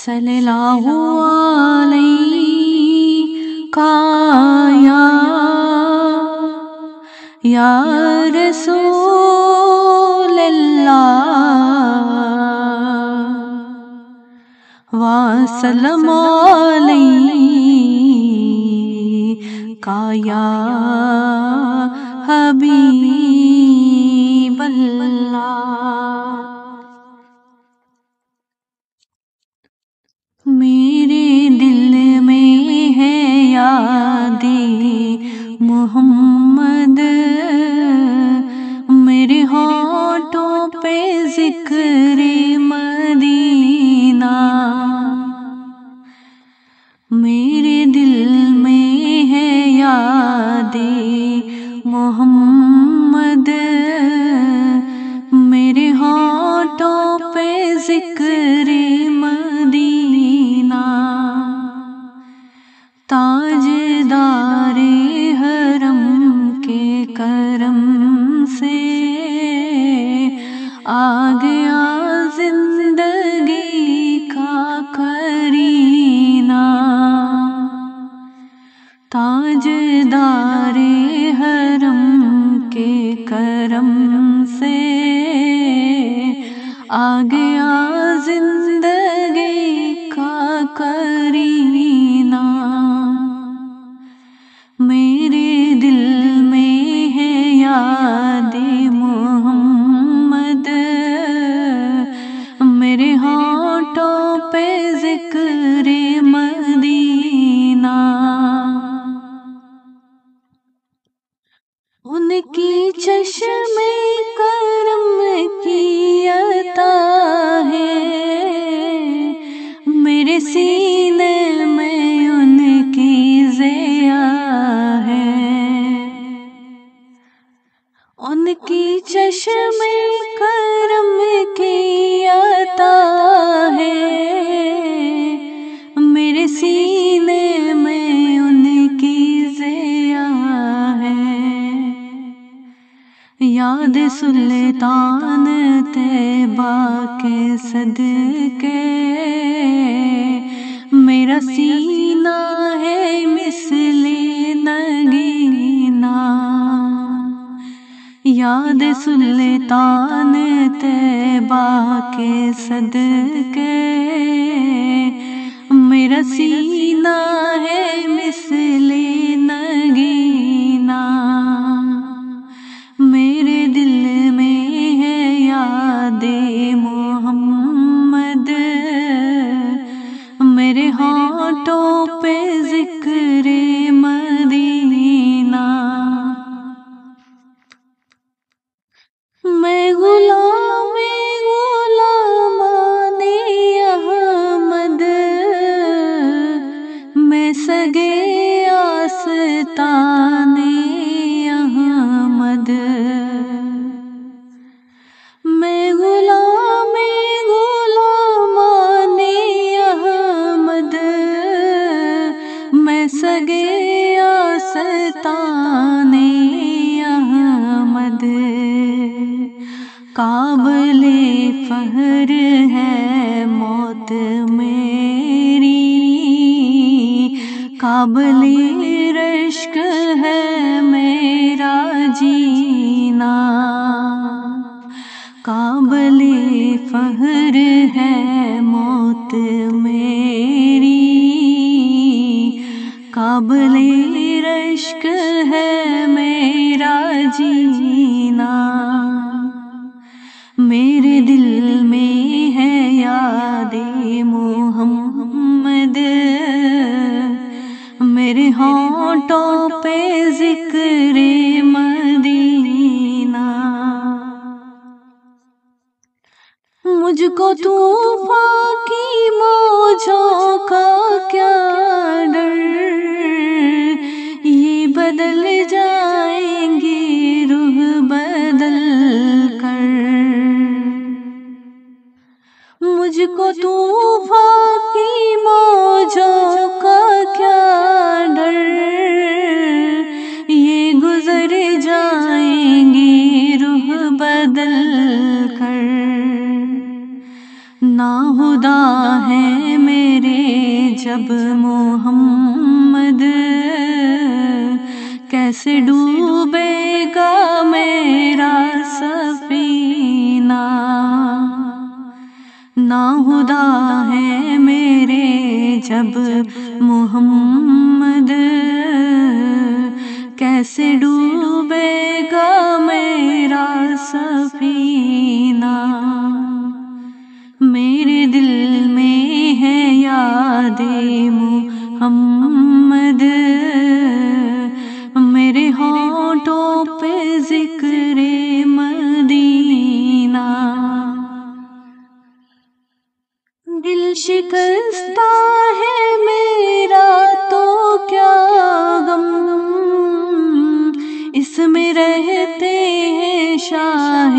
صلی اللہ علیہ یا رسول اللہ وسلم علیہ یا حبیب اللہ۔ میرے دل میں ہے یاد محمد، میرے ہونٹوں پہ ذکر مدینہ، میرے دل میں ہے یاد محمد، میرے ہونٹوں پہ ذکر مدینہ، تاجدار حرم کے کرم سے آ گیا زندگی کا قرینہ، تاجدار حرم کے کرم سے آ گیا زندگی کا قرینہ، میرے دل میں ہے یاد محمد، میرے ہونٹوں پہ ذکر مدینہ، ان کی چشم کرم کی عطا ہے، میرے سینے میں ان کی ضیا ہے، ان کی چشم کرم کی عطا ہے، میرے سینے میں ان کی ضیا ہے، یاد سلطان طیبہ کے صدقے میرا سینہ ہے مثل نگینہ، یاد سلطان طیبہ کے صدقے میرا سینہ ہے مثل نگینہ، میرے دل میں ہے یاد محمد، میرے ہونٹوں پہ ذکر مدینہ، میں غلام احمد، میں سگے آستان احمد، میں غلام احمد، میں سگے آستان احمد، قابل فخر ہے موت میری، قابل رشک ہے میرا جینا، قابل فخر ہے موت میری، قابل رشک ہے میرا جینا، میرے دل میں ہے یاد محمد، میرے ہونٹوں پہ ذکر مدینہ، مجھ کو طوفان کی موجوں کا کیا ڈر، یہ بدل جائیں گی روح بدل کر، مجھ کو طوفان کی موجوں کا کیا ڈر، یہ گزر جائیں گی روح بدل کر، ناہدا ہے کیسے ڈوبے گا میرا سفینہ، ناہدا ہے میرے جب محمد، کیسے ڈوبے گا میرا سفینہ۔ میرے دل میں ہے یاد محمد، میرے ہونٹوں پہ ذکر مدینہ۔ دل شکستہ ہے میرا تو کیا غم، اس میں رہتے ہیں شاہ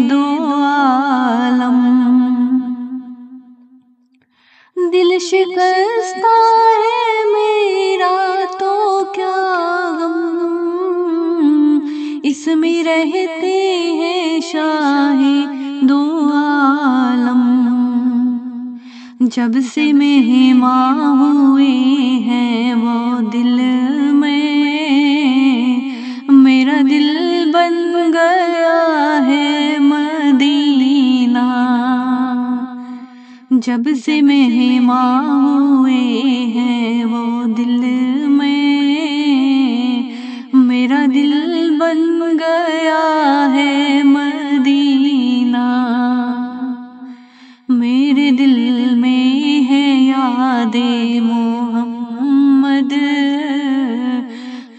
دو عالم۔ دل شکستہ ہے میرا تو کیا غم، اس میں رہتے ہیں شاہ دو عالم۔ جب سے مہماں ہوئے ہیں وہ دل میں، میرا دل بن گیا ہے مدینہ۔ جب سے مہماں ہوئے ہیں وہ دل میں، میرا دل بن گیا ہے مدینہ۔ میرے دل میں ہے یاد محمد،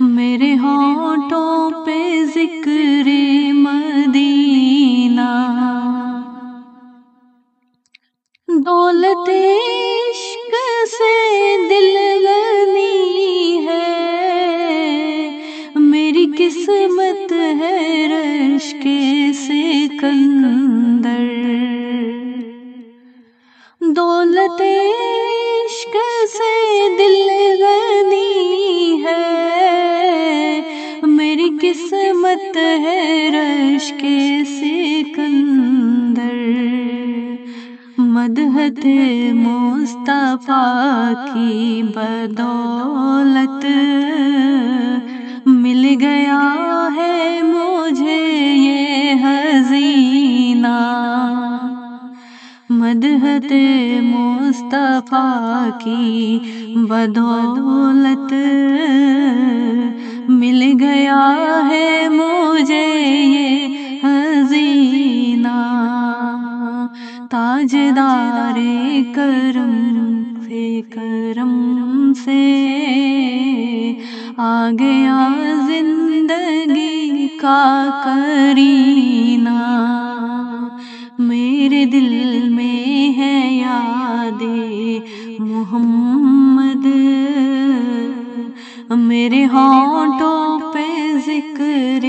میرے ہونٹوں پہ ذکر مدینہ۔ دولت عشق سے دل غنی ہے، میری قسمت ہے رشک سکندر۔ دولت عشق سے دل غنی ہے، میری قسمت ہے رشک سکندر۔ مدحت مصطفیٰ کی بدولت مل گیا ہے مجھے یہ خزینہ۔ مدحت مصطفیٰ کی بدولت مل گیا ہے مجھے یہ خزینہ۔ تاجدار کرم سے آ گیا زندگی کا کرینہ۔ میرے دل میں ہے یاد محمد، میرے ہونٹوں پہ ذکر